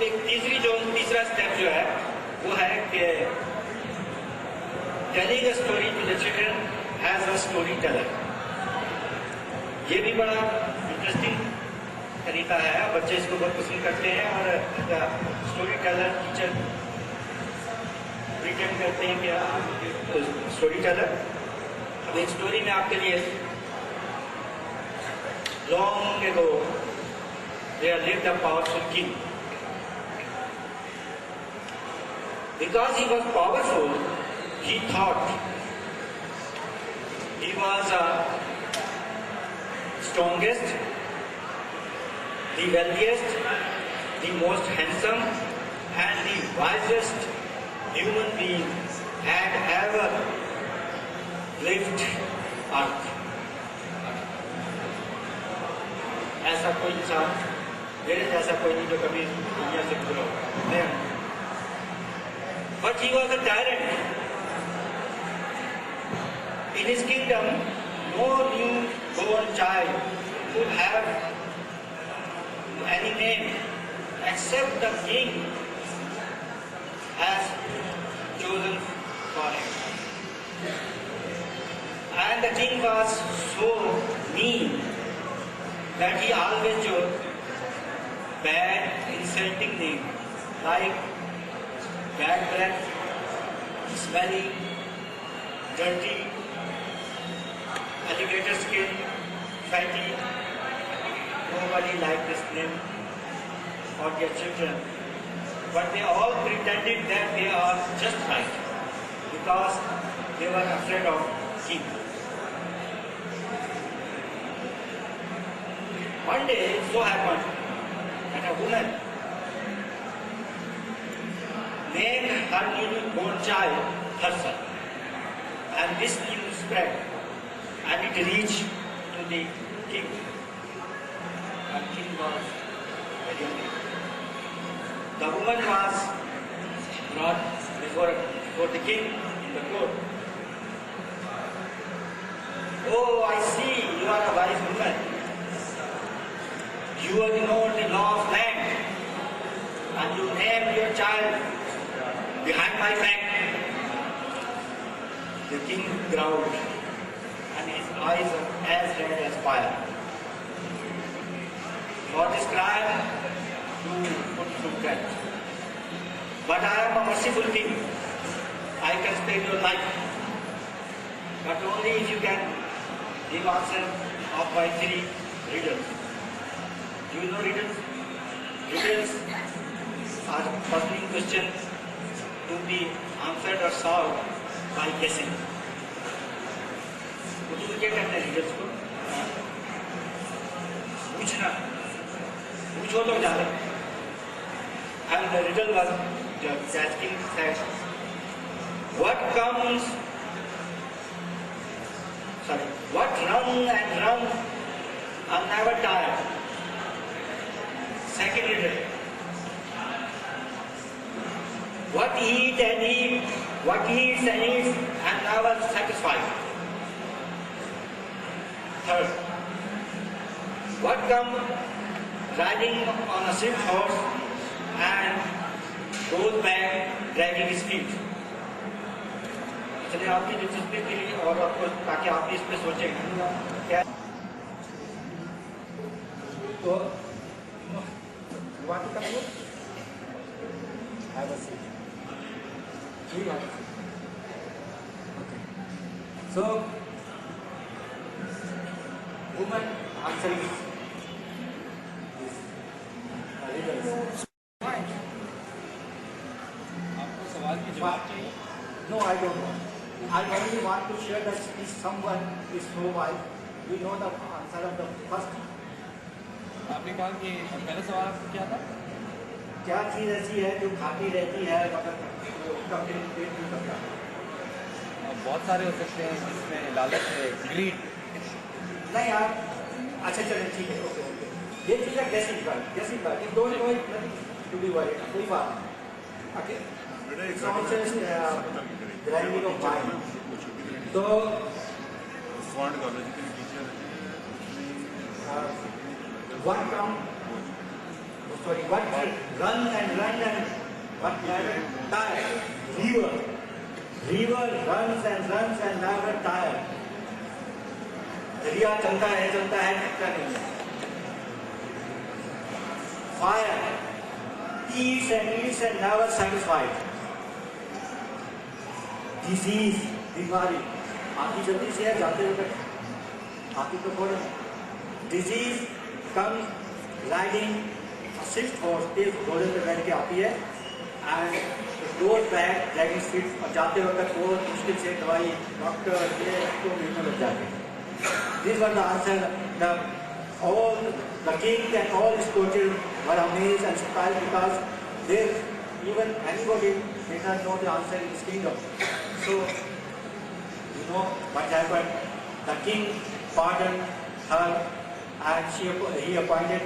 एक तीसरा स्टेप जो है वो है कि telling a story to the children as a story teller. ये भी बड़ा इंटरेस्टिंग तरीका है, बच्चे इसको बहुत पसंद करते हैं और स्टोरी टेलर टीचर प्रिटेंड करते हैं कि स्टोरी टेलर। अब एक स्टोरी में आपके लिए long ago there lived a powerful king. Because he was powerful, he thought he was the strongest, the wealthiest, the most handsome and the wisest human being had ever lived earth. ऐसा कोई इंसान मेरे जैसा कोई नहीं जो कभी दुनिया से गुजरा हो। But he was a tyrant. In his kingdom, no newborn child could have any name except the king has chosen for him. And the king was so mean that he always chose bad, insulting names like bad breath, smelly, dirty, alligator skin, fatty. Nobody liked this name for their children, but they all pretended that they are just right because they were afraid of king. One day it so happened that a woman named her newborn child her son, and this news spread and it reached to the king. And king was very angry. The woman was brought before the king in the court. Oh, I see you are a wise woman. You know the law of land, and you named your child behind my back. The king growled, and his eyes were as red as fire. For this crime, you put to death. But I am a merciful king. I can spare your life, but only if you can give answer of my 3 riddles. Do you know riddles? Riddles are puzzling questions to be answered or solved by guessing. तो तुम क्या करते हैं riddles को? पूछना, पूछो तो जाने. And the riddle was the king said, what run and run and never tired. Second riddle. What eats and eats and never satisfied. Third. What comes riding on a swift horse and goes back dragging his feet. चलिए आपकी दिलचस्पी के लिए और आपको ताकि आप भी इस पे सोचें क्या तो want to come here? Have a seat. Okay. So, woman answering this riddles. आपको सवाल की जवाब चाहिए? No, I don't know. I only want to share that if someone is so wise, we know the answer of the first. आपने कहा कि पहला सवाल आपको क्या था? क्या चीज़ ऐसी है जो खाती रहती है मगर उसका पेट नहीं करता? बहुत सारे हो सकते हैं जिसमें लालच है, ग्रीड। नहीं यार, अच्छा चलिए ठीक है, ओके ओके। ये चीज़ है गेसिंग बात, ये दोनों टू बी वरीड, कोई बात नहीं। ओके। Grinding of wine. तो one sorry, what run and what never tire? River. River runs and never tire. दरिया चलता है थकता नहीं है. Fire eats and never satisfied. Disease, बीमारी. आती जल्दी से है, जाते हुए आती तो थोड़ा. Disease comes riding a swift horse, तेज घोड़े पे बैठ के आती है, and it goes back dragging feet. और जाते वक्त बहुत मुश्किल से दवाई डॉक्टर ये तो मिलने लग जाते हैं. These were the answer. All the king and all his courtiers were amazed and surprised because they even anybody did not know the answer in his kingdom. So you know what happened. The king pardoned her and he appointed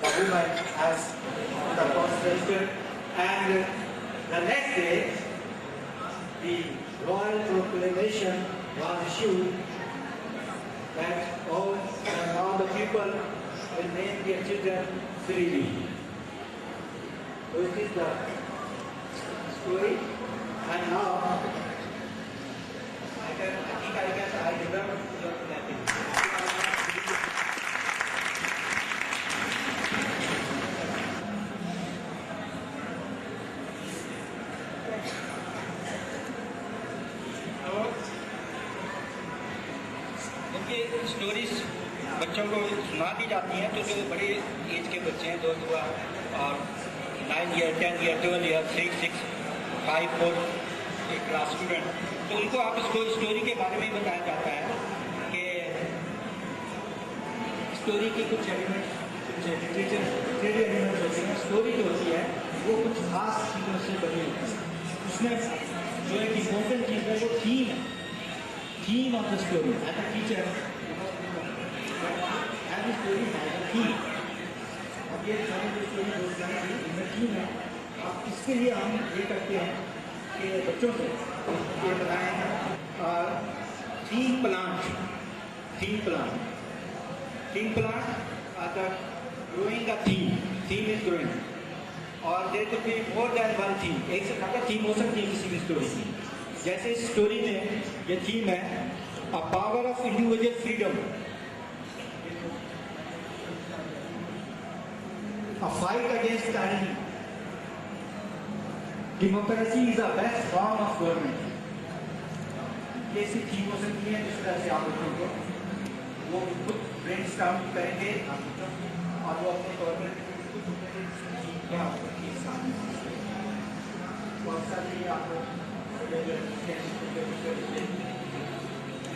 the woman as the consultant. And the next day, the royal proclamation was issued that all the people will name their children freely. So this is the story. And now I remember that. Stories बच्चों को सुना दी जाती हैं, तो जो बड़े as के बच्चे हैं, 2 हुआ और 9 ईयर 10 ईयर 12 ईयर 6 5 4 एक क्लास स्टूडेंट, तो उनको आप इसको स्टोरी के बारे में बताया जाता है कि स्टोरी के कुछ एलिमेंट्स, कुछ लिटरेचर एलिमेंट्स होते हैं. स्टोरी जो होती है वो कुछ खास चीज़ों से बनी होती है. उसमें जो एक इम्पोर्टेंट चीज़ है वो theme of the story. As a teacher, every story has a theme. अब ये सारी जो स्टोरी बोल रहे हैं इनमें थीम है. अब इसके लिए हम ये करते हैं कि बच्चों से ये बताएं थीम प्लांट आता ग्रोइंग का थीम इज ग्रोइंग, और there could be more than one theme. एक से ज़्यादा थीम हो सकती है किसी भी स्टोरी की. जैसे इस स्टोरी में ये थीम है a power of individual freedom, a fight against tyranny, democracy is the best form of government. ये ऐसी थीम हो सकती है. जिस तरह से आप बच्चों को वो खुद ब्रेनस्टॉर्म करेंगे और वो अपने गवर्नमेंट क्या हो सकती है. बहुत सारी आपको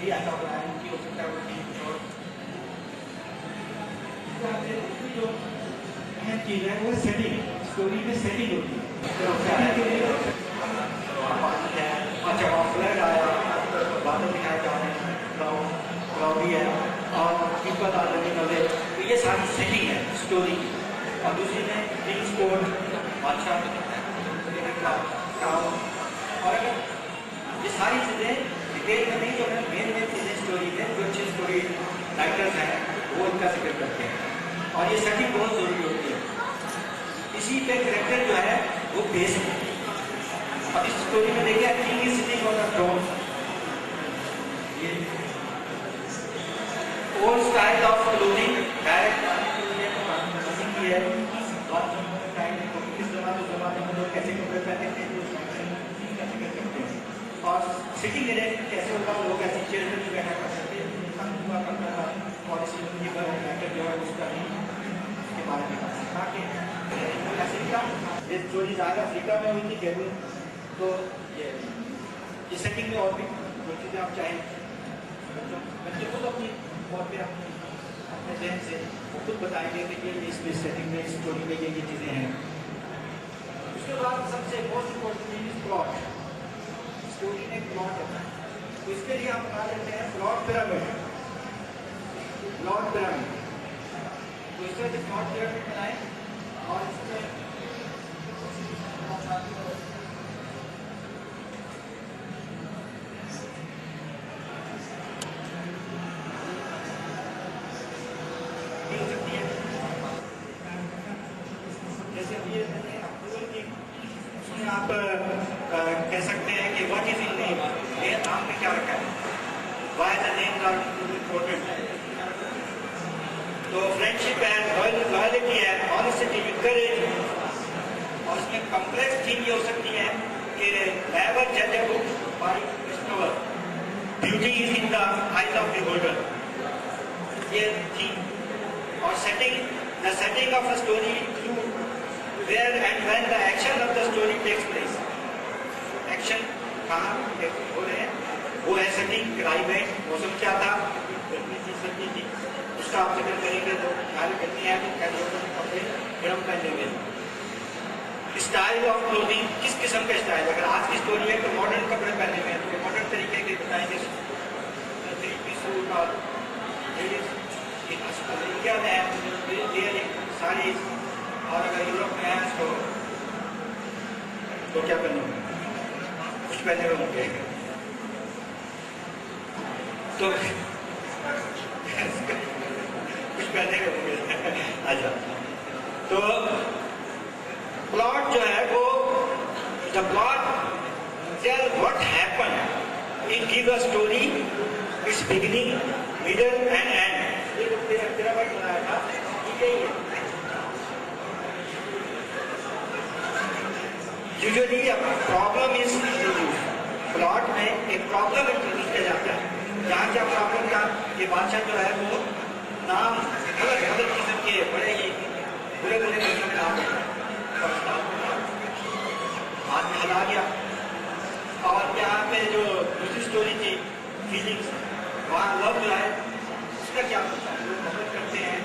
ये आता हुआ है उनकी हो सकता है वो चीज. और जो अहम चीज़ है वो सेटिंग, स्टोरी में सेटिंग होती है. अच्छा वहाँ फ्लड आया, बादल दिखाए जा रहे हैं, क्लाउडी है और पीपल आ रहे हैं, तो ये सारी सेटिंग है स्टोरी की. और दूसरी में किंग्स कोर्ट, बादशाह और ये सारी चीज़ें डिटेल में नहीं, जो मेन चीज़ें स्टोरी में जो अच्छे स्टोरी राइटर्स हैं वो इनका जिक्र करते हैं. और ये सेटिंग बहुत ज़रूरी होती है. इसी पे कैरेक्टर जो है वो बेस है. और इस स्टोरी में देखिए king is sitting on the throne. ये old style of clothing direct की है. किस जमाने में लोग कैसे कपड़े पहनते थे, और सिटिंग अरेंजमेंट कैसे होगा, लोग ऐसे चेयर पर भी बैठा कर सकते हैं. हुआ करता था और इसी मैटर जो है उसका भी इसके बारे में ताकि अफ्रीका ये स्टोरीज आएगा अफ्रीका में हुई थी केवल. तो ये सेटिंग में और भी जो चीज़ें आप चाहें बच्चे खुद अपनी और पे अपने जहन से वो खुद बताएंगे कि ये इस सेटिंग में इस स्टोरी में ये चीज़ें हैं. उसके बाद सबसे मोस्ट इम्पोर्टेंट चीज इज प्लॉट. स्टोरी में प्लॉट होता है, तो इसके लिए हम बना लेते हैं प्लॉट पिरामिड. तो इस तरह से प्लॉट पिरामिड बनाए और इसमें जैसे अभी मैंने अप्रूवल की, उसमें आप कह सकते हैं कि व्हाट इज इन नेम, ये नाम में क्या रखा है, why the names are important. तो फ्रेंडशिप है, लॉयल्टी है, ऑनेस्टी, करेज, और इसमें कॉम्प्लेक्स थिंग ये हो सकती है कि नेवर जज a book by its cover, beauty is in the eyes of the beholder, ये थी। और the setting of the story through where and when the action of the story takes place, action कहाँ हो रहे हैं, वो है सेटिंग, क्लाइमेट, मौसम क्या था, गर्मी थी, सर्दी थी, उसका आप जिक्र करेंगे तो ख्याल करनी है कि कपड़े गर्म पहने हुए। स्टाइल ऑफ क्लोथिंग, किस किस्म का स्टाइल, अगर आज की स्टोरी है तो मॉडर्न कपड़े पहने हुए हैं तो मॉडर्न तरीके के बताएंगे, थ्री पीस सूट और इंडिया में है साड़ी, और अगर यूरोप में है तो क्या पहने होंगे, कुछ पहने हुए होंगे तो कुछ पहने हुए होंगे। अच्छा, तो प्लॉट जो है वो the plot tell what happen, it give a story its beginning, middle and end. ये जो तेरा वर्ड बनाया था ठीक है। Usually problem is introduce, plot में एक प्रॉब्लम इंट्रोड्यूस किया जाता है। यहाँ क्या प्रॉब्लम था कि बादशाह जो है वो नाम अलग अलग किस्म के बड़े ही बुरे बुरे किस्म के नाम हाथ में हला गया। और यहाँ पे जो दूसरी स्टोरी थी फीलिंग्स, वहाँ लव जो है उसका क्या होता है, लोग मोहब्बत करते हैं,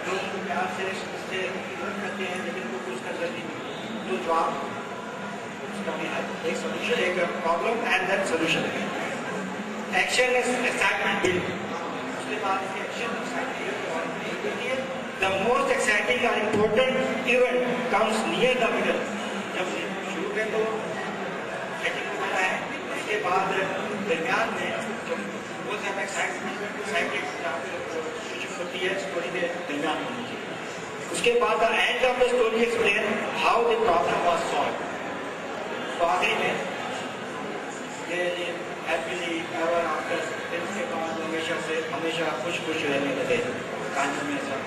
लोग प्यार से उससे मदद करते हैं, लेकिन वो कुछ कर सकती नहीं। तो जवाब उसका भी है एक सोल्यूशन, एक problem and that solution. Action is excitement build, उसके बाद action excitement. The most exciting और important event comes near the middle, जब शुरू में तो एक्टिंग होता है, उसके बाद दरमियान में जो बहुत ज़्यादा एक्साइटेड होती है स्टोरी के दरमियान होनी चाहिए। उसके बाद the end of the story explain how the problem was solve. तो आखिरी में ये हैप्पीली एवर आफ्टर, इसके बाद हमेशा खुश खुश रहने लगे कहानी में सब।